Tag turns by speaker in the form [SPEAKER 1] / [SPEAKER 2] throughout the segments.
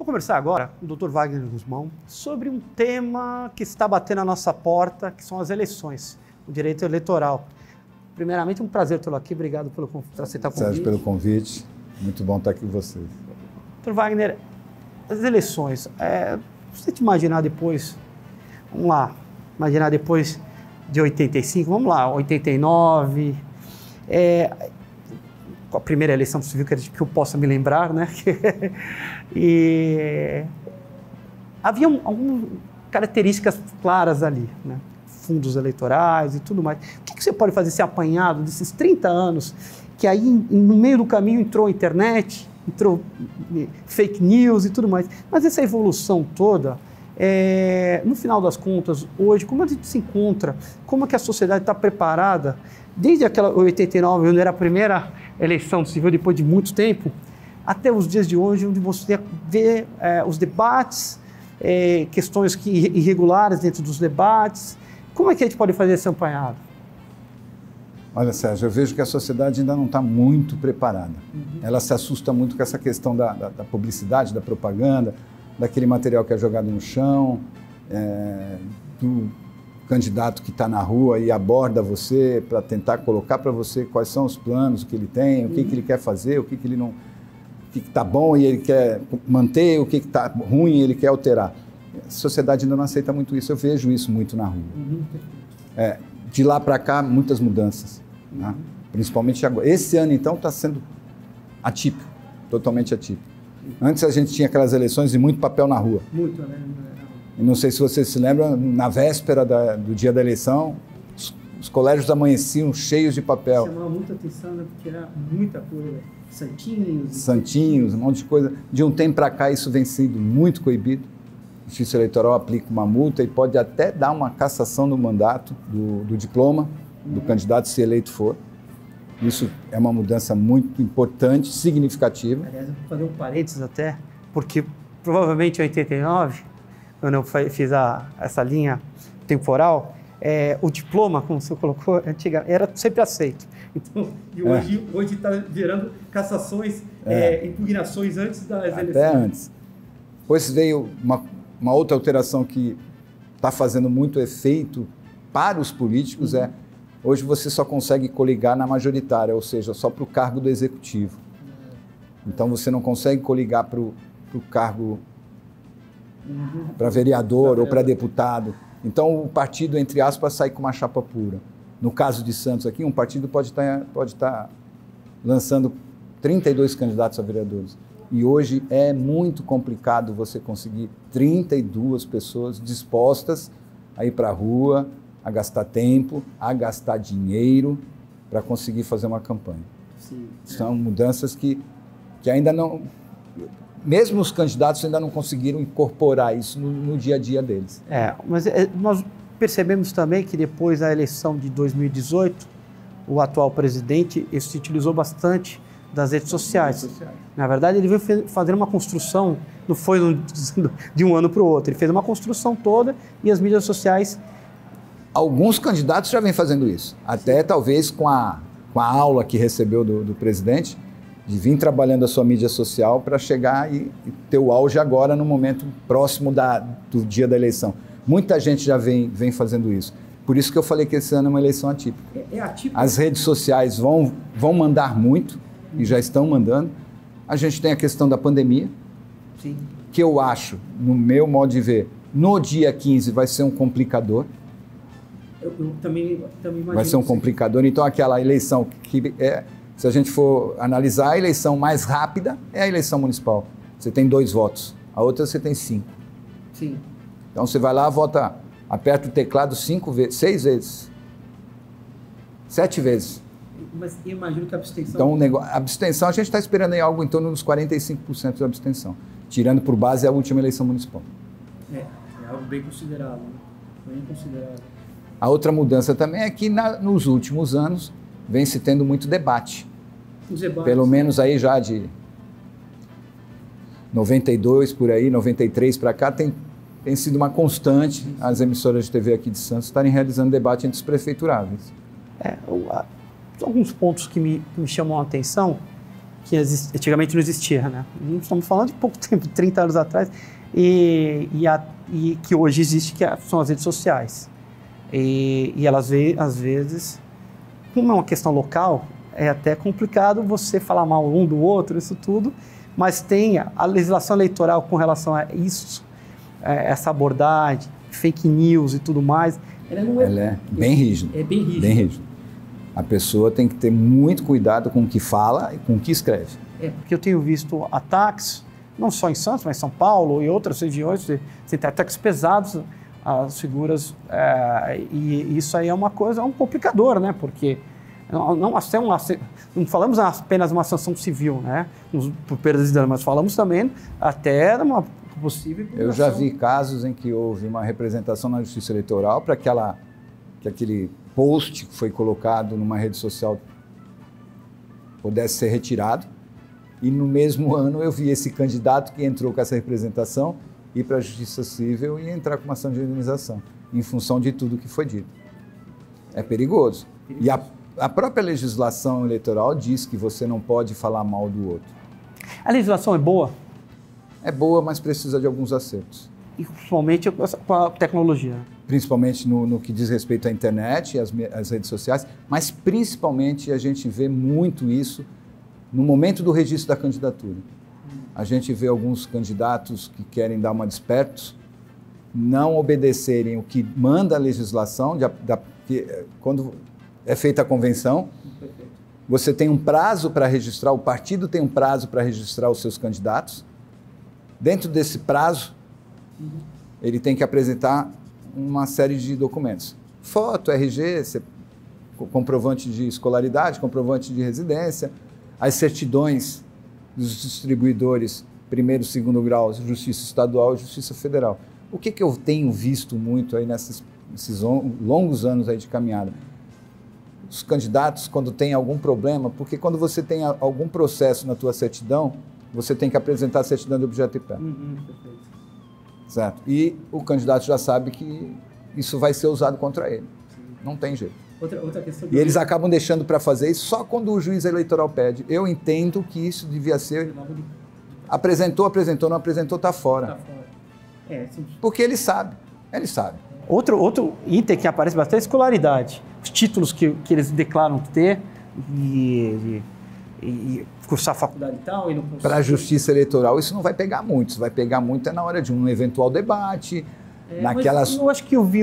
[SPEAKER 1] Vou conversar agora com o Dr. Wagner Guzmão sobre um tema que está batendo na nossa porta, que são as eleições, o direito eleitoral. Primeiramente, um prazer tê-lo aqui. Obrigado por aceitar o convite.
[SPEAKER 2] Sérgio, pelo convite. Muito bom estar aqui com vocês.
[SPEAKER 1] Dr. Wagner, as eleições, se você te imaginar depois, vamos lá, imaginar depois de 85, vamos lá, 89, a primeira eleição civil que eu possa me lembrar, né? E havia algumas características claras ali, né? Fundos eleitorais e tudo mais. O que você pode fazer esse apanhado desses 30 anos, que aí no meio do caminho entrou a internet, entrou fake news e tudo mais, mas essa evolução toda, no final das contas, hoje, como a gente se encontra, como é que a sociedade está preparada, desde aquela 89, onde era a primeira eleição civil depois de muito tempo, até os dias de hoje, onde você vê os debates, questões irregulares dentro dos debates. Como é que a gente pode fazer esse apanhado?
[SPEAKER 2] Olha, Sérgio, eu vejo que a sociedade ainda não está muito preparada. Ela se assusta muito com essa questão da publicidade, da propaganda, daquele material que é jogado no chão, do candidato que está na rua e aborda você para tentar colocar para você quais são os planos que ele tem, o que ele quer fazer, o que ele não, o que está bom e ele quer manter, o que está ruim e ele quer alterar. A sociedade ainda não aceita muito isso, eu vejo isso muito na rua. De lá para cá, muitas mudanças, né? Principalmente agora. Esse ano, então, está sendo atípico, totalmente atípico. Antes a gente tinha aquelas eleições de muito papel na rua.
[SPEAKER 1] Muito, né?
[SPEAKER 2] E não sei se você se lembra, na véspera do dia da eleição, os colégios amanheciam cheios de papel.
[SPEAKER 1] Chamava muita atenção, né? Porque era muita coisa.
[SPEAKER 2] Santinhos, um monte de coisa. De um tempo para cá, isso vem sendo muito coibido. A Justiça Eleitoral aplica uma multa e pode até dar uma cassação do mandato, do diploma do candidato, se eleito for. Isso é uma mudança muito importante, significativa.
[SPEAKER 1] Aliás, eu vou fazer um parênteses até, porque provavelmente em 89, quando eu fiz essa linha temporal, o diploma, como você colocou, antiga, era sempre aceito. Então, e hoje está gerando cassações, impugnações antes das eleições.
[SPEAKER 2] Até antes. Depois veio uma outra alteração que está fazendo muito efeito para os políticos, hoje você só consegue coligar na majoritária, ou seja, só para o cargo do executivo. Então você não consegue coligar para o cargo, para vereador ou para deputado. Então o partido, entre aspas, sai com uma chapa pura. No caso de Santos aqui, um partido pode estar lançando 32 candidatos a vereadores. E hoje é muito complicado você conseguir 32 pessoas dispostas a ir para a rua, a gastar tempo, a gastar dinheiro para conseguir fazer uma campanha.
[SPEAKER 1] Sim,
[SPEAKER 2] São mudanças que ainda não... Mesmo os candidatos ainda não conseguiram incorporar isso no dia a dia deles.
[SPEAKER 1] Mas nós percebemos também que depois da eleição de 2018, o atual presidente se utilizou bastante das redes sociais. Na verdade, ele veio fazer uma construção, não foi de um ano para o outro, ele fez uma construção toda e as mídias sociais...
[SPEAKER 2] Alguns candidatos já vêm fazendo isso, até talvez com a aula que recebeu do presidente, de vir trabalhando a sua mídia social para chegar e ter o auge agora no momento próximo do dia da eleição. Muita gente já vem fazendo isso. Por isso que eu falei que esse ano é uma eleição atípica.
[SPEAKER 1] Atípico.
[SPEAKER 2] As redes sociais vão mandar muito, e já estão mandando. A gente tem a questão da pandemia,
[SPEAKER 1] Sim.
[SPEAKER 2] que eu acho, no meu modo de ver, no dia 15 vai ser um complicador.
[SPEAKER 1] Eu também imagino.
[SPEAKER 2] Vai ser um complicador. Então, aquela eleição que se a gente for analisar, a eleição mais rápida é a eleição municipal. Você tem 2 votos, a outra você tem 5.
[SPEAKER 1] Sim.
[SPEAKER 2] Então, você vai lá, vota, aperta o teclado 6 vezes, 7 vezes.
[SPEAKER 1] Mas eu imagino que a abstenção...
[SPEAKER 2] Então, a abstenção, a gente está esperando aí algo em torno dos 45% de abstenção, tirando por base a última eleição municipal.
[SPEAKER 1] É algo bem considerável, né? Bem considerável.
[SPEAKER 2] A outra mudança também é que nos últimos anos vem se tendo muito debate.
[SPEAKER 1] Os debates,
[SPEAKER 2] pelo menos aí já de 92 por aí, 93 para cá, tem sido uma constante as emissoras de TV aqui de Santos estarem realizando debate entre os prefeituráveis.
[SPEAKER 1] Alguns pontos que me chamam a atenção que antigamente não existia, né? Não estamos falando de pouco tempo, 30 anos atrás, e que hoje existe, são as redes sociais. E elas, às vezes, como é uma questão local, é até complicado você falar mal um do outro, isso tudo, mas tem a legislação eleitoral com relação a isso, essa abordagem, fake news e tudo mais.
[SPEAKER 2] Ela é bem rígida.
[SPEAKER 1] É bem rígida.
[SPEAKER 2] Bem rígida. A pessoa tem que ter muito cuidado com o que fala e com o que escreve.
[SPEAKER 1] Porque eu tenho visto ataques, não só em Santos, mas em São Paulo e outras regiões, tem ataques pesados às figuras, e isso aí é uma coisa, é um complicador, né? Porque não falamos apenas uma sanção civil, né? Por perdas de dano, mas falamos também até de uma possível...
[SPEAKER 2] Eu já vi casos em que houve uma representação na Justiça Eleitoral para que aquele post que foi colocado numa rede social pudesse ser retirado, e no mesmo ano eu vi esse candidato que entrou com essa representação ir para a Justiça Civil e entrar com uma ação de indenização, em função de tudo que foi dito. É perigoso. E a própria legislação eleitoral diz que você não pode falar mal do outro.
[SPEAKER 1] A legislação é boa?
[SPEAKER 2] É boa, mas precisa de alguns acertos.
[SPEAKER 1] E principalmente com a tecnologia.
[SPEAKER 2] Principalmente no que diz respeito à internet e às redes sociais, mas principalmente a gente vê muito isso no momento do registro da candidatura. A gente vê alguns candidatos que querem dar uma despertos, não obedecerem o que manda a legislação, quando é feita a convenção, você tem um prazo para registrar, o partido tem um prazo para registrar os seus candidatos. Dentro desse prazo, ele tem que apresentar uma série de documentos. Foto, RG, comprovante de escolaridade, comprovante de residência, as certidões dos distribuidores, primeiro e segundo grau, Justiça Estadual e Justiça Federal. O que eu tenho visto muito aí nesses longos anos aí de caminhada? Os candidatos, quando tem algum problema, porque quando você tem algum processo na tua certidão, você tem que apresentar a certidão de objeto e pé.
[SPEAKER 1] Perfeito.
[SPEAKER 2] Certo? E o candidato já sabe que isso vai ser usado contra ele. Sim. Não tem jeito.
[SPEAKER 1] Outra questão
[SPEAKER 2] e eles acabam deixando para fazer isso só quando o juiz eleitoral pede. Eu entendo que isso devia ser... Apresentou, não apresentou, está fora. Porque ele sabe.
[SPEAKER 1] Outro item que aparece bastante é a escolaridade. Os títulos que eles declaram ter e cursar faculdade e tal.
[SPEAKER 2] Para a Justiça Eleitoral isso não vai pegar muito. Isso vai pegar muito na hora de um eventual debate.
[SPEAKER 1] Eu acho que eu vi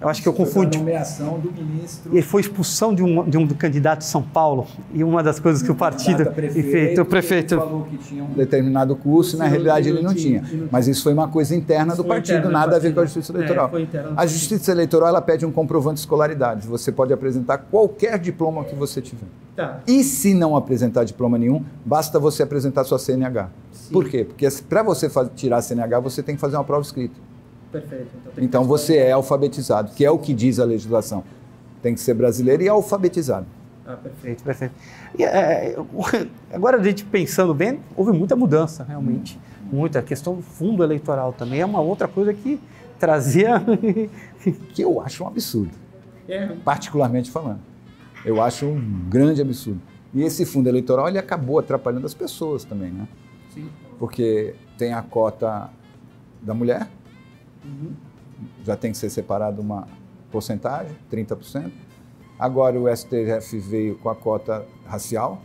[SPEAKER 1] eu acho que eu confundi.
[SPEAKER 2] A nomeação do ministro.
[SPEAKER 1] E foi expulsão de um candidato de São Paulo. E uma das coisas que o partido fez, o prefeito
[SPEAKER 2] falou que tinha um determinado curso, e na realidade ele não tinha. Mas isso foi uma coisa interna do partido, nada a ver com a Justiça Eleitoral. A Justiça Eleitoral ela pede um comprovante de escolaridade. Você pode apresentar qualquer diploma que você tiver.
[SPEAKER 1] Tá.
[SPEAKER 2] E se não apresentar diploma nenhum, basta você apresentar sua CNH. Sim. Por quê? Porque para você tirar a CNH, você tem que fazer uma prova escrita.
[SPEAKER 1] Perfeito.
[SPEAKER 2] Então você é alfabetizado, que é o que diz a legislação. Tem que ser brasileiro e alfabetizado.
[SPEAKER 1] Perfeito. E, agora a gente pensando bem, houve muita mudança, realmente. Muita. A questão do fundo eleitoral também é uma outra coisa que trazia...
[SPEAKER 2] que eu acho um absurdo, particularmente falando. Eu acho um grande absurdo. E esse fundo eleitoral ele acabou atrapalhando as pessoas também, né?
[SPEAKER 1] Sim.
[SPEAKER 2] Porque tem a cota da mulher, já tem que ser separado uma porcentagem, 30%. Agora o STF veio com a cota racial,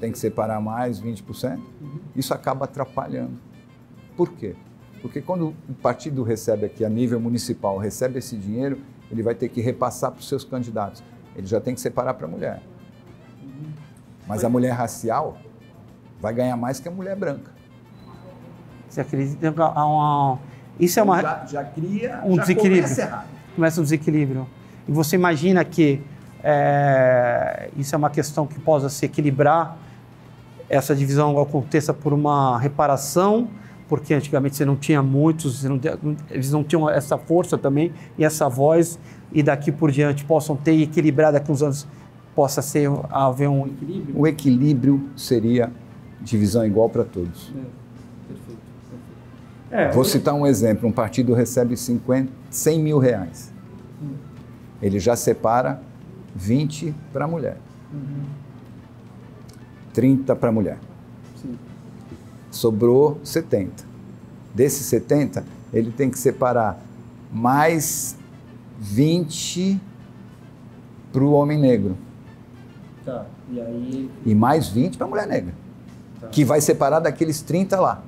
[SPEAKER 2] tem que separar mais 20%. Isso acaba atrapalhando. Por quê? Porque quando o partido recebe aqui a nível municipal, recebe esse dinheiro, ele vai ter que repassar para os seus candidatos. Ele já tem que separar para a mulher. Mas a mulher racial vai ganhar mais que a mulher branca.
[SPEAKER 1] Você acredita? Isso é
[SPEAKER 2] já cria
[SPEAKER 1] um desequilíbrio. Começa um desequilíbrio. E você imagina que isso é uma questão que possa se equilibrar, essa divisão aconteça por uma reparação, porque antigamente você não tinha muitos, eles não tinham essa força também e essa voz, e daqui por diante possam ter equilibrado, daqui uns anos possa haver um equilíbrio?
[SPEAKER 2] O equilíbrio seria divisão igual para todos.
[SPEAKER 1] Perfeito.
[SPEAKER 2] Vou citar um exemplo, um partido recebe 100 mil reais. Ele já separa 20 para a mulher. 30 para mulher.
[SPEAKER 1] Sim.
[SPEAKER 2] Sobrou 70. Desses 70, ele tem que separar mais 20 para o homem negro.
[SPEAKER 1] Tá. E aí...
[SPEAKER 2] E mais 20 para a mulher negra.
[SPEAKER 1] Tá.
[SPEAKER 2] Que vai separar daqueles 30 lá.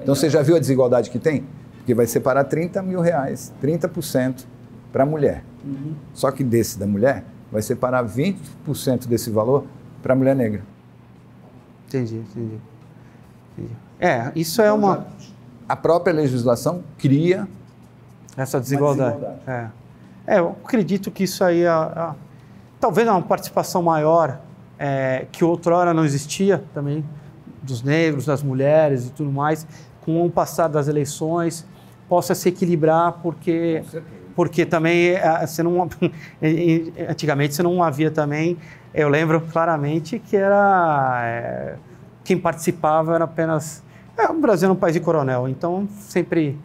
[SPEAKER 2] Então você já viu a desigualdade que tem? Porque vai separar R$30 mil, 30% para a mulher.
[SPEAKER 1] Uhum. Só
[SPEAKER 2] que desse da mulher, vai separar 20% desse valor para a mulher negra.
[SPEAKER 1] Entendi. Isso é uma...
[SPEAKER 2] A própria legislação cria
[SPEAKER 1] essa desigualdade. Eu acredito que isso aí talvez uma participação maior que outrora não existia também, dos negros, das mulheres e tudo mais, com o passar das eleições, possa se equilibrar, porque também você não, antigamente você não havia também, eu lembro claramente que era quem participava era apenas... o Brasil é um país de coronel, então sempre...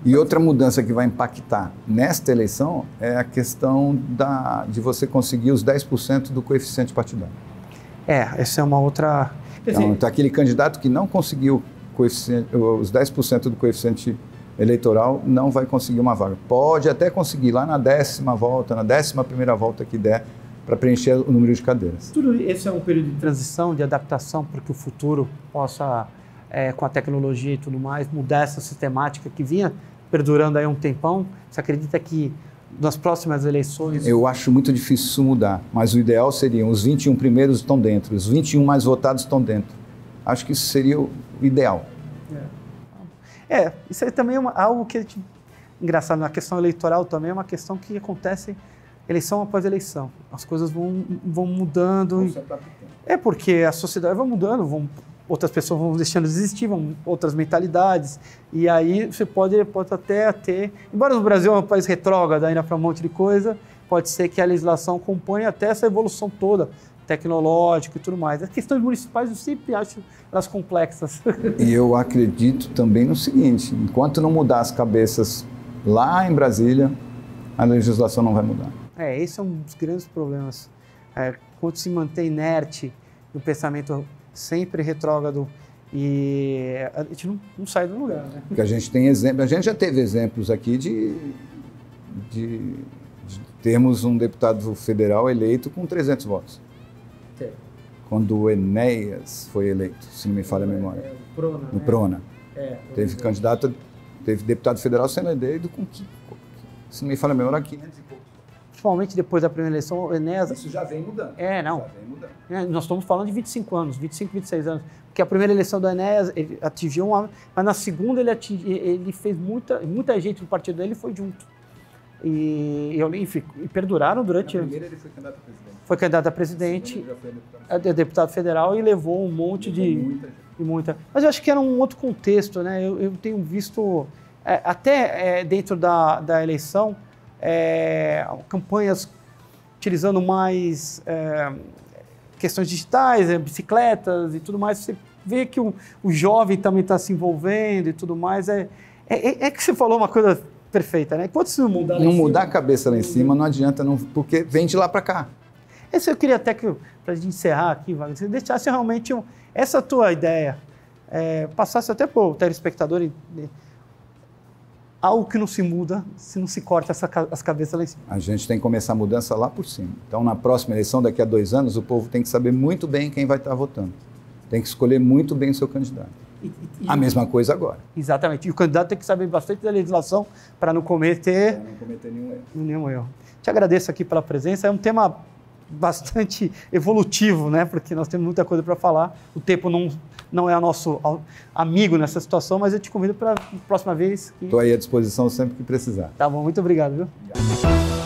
[SPEAKER 2] E outra mudança que vai impactar nesta eleição é a questão de você conseguir os 10% do coeficiente partidário.
[SPEAKER 1] Essa é uma outra...
[SPEAKER 2] Então, aquele candidato que não conseguiu os 10% do coeficiente eleitoral não vai conseguir uma vaga. Pode até conseguir lá na 10ª volta, na 11ª volta que der, para preencher o número de cadeiras.
[SPEAKER 1] Tudo esse é um período de transição, de adaptação, para que o futuro possa... com a tecnologia e tudo mais, mudar essa sistemática que vinha perdurando aí um tempão. Você acredita que nas próximas eleições...
[SPEAKER 2] Eu acho muito difícil isso mudar, mas o ideal seria os 21 primeiros estão dentro, os 21 mais votados estão dentro. Acho que isso seria o ideal.
[SPEAKER 1] Isso aí também é algo que engraçado, na questão eleitoral também é uma questão que acontece eleição após eleição. As coisas vão mudando. Porque a sociedade vai mudando, outras pessoas vão deixando de existir, outras mentalidades, e aí você pode até ter... Embora no Brasil é um país retrógrado ainda para um monte de coisa, pode ser que a legislação acompanhe até essa evolução toda, tecnológica e tudo mais. As questões municipais eu sempre acho elas complexas.
[SPEAKER 2] E eu acredito também no seguinte, enquanto não mudar as cabeças lá em Brasília, a legislação não vai mudar.
[SPEAKER 1] Esse é um dos grandes problemas. Quando se mantém inerte no pensamento sempre retrógrado e a gente não sai do lugar, né?
[SPEAKER 2] Porque a gente tem exemplo, a gente já teve exemplos aqui de termos um deputado federal eleito com 300 votos.
[SPEAKER 1] Sim.
[SPEAKER 2] Quando o Enéas foi eleito, se não me falha a memória.
[SPEAKER 1] O Prona.
[SPEAKER 2] No Prona. Teve deputado federal sendo eleito com, se não me falha a memória, 500 e pouco.
[SPEAKER 1] Principalmente depois da primeira eleição, o Enéas...
[SPEAKER 2] Isso já vem mudando.
[SPEAKER 1] Não.
[SPEAKER 2] Já vem mudando.
[SPEAKER 1] Nós estamos falando de 25 anos, 25, 26 anos. Porque a primeira eleição do Enéas, ele atingiu mas na segunda ele fez muita gente do partido dele foi junto. E perduraram durante...
[SPEAKER 2] Na primeira ele foi candidato a presidente.
[SPEAKER 1] Foi candidato a presidente, deputado federal e levou um monte de... Muita. Mas eu acho que era um outro contexto, né? Eu tenho visto, até dentro da eleição, campanhas utilizando mais questões digitais, bicicletas e tudo mais. Você vê que o jovem também está se envolvendo e tudo mais. Que você falou uma coisa perfeita, né? Enquanto isso
[SPEAKER 2] não mudar a cabeça lá em cima, não adianta, porque vem de lá para cá.
[SPEAKER 1] Esse eu queria até que, para a gente encerrar aqui, Wagner, você deixasse realmente essa tua ideia, passasse até para o telespectador algo que não se muda se não se corta as cabeças lá em cima. A
[SPEAKER 2] gente tem que começar a mudança lá por cima. Então, na próxima eleição, daqui a 2 anos, o povo tem que saber muito bem quem vai estar votando. Tem que escolher muito bem o seu candidato. A mesma coisa agora.
[SPEAKER 1] Exatamente. E o candidato tem que saber bastante da legislação para não cometer nenhum erro. Te agradeço aqui pela presença. É um tema bastante evolutivo, né? Porque nós temos muita coisa para falar. O tempo não é nosso amigo nessa situação, mas eu te convido para a próxima vez.
[SPEAKER 2] Estou aí à disposição sempre que precisar.
[SPEAKER 1] Tá bom, muito obrigado, viu?
[SPEAKER 2] Obrigado.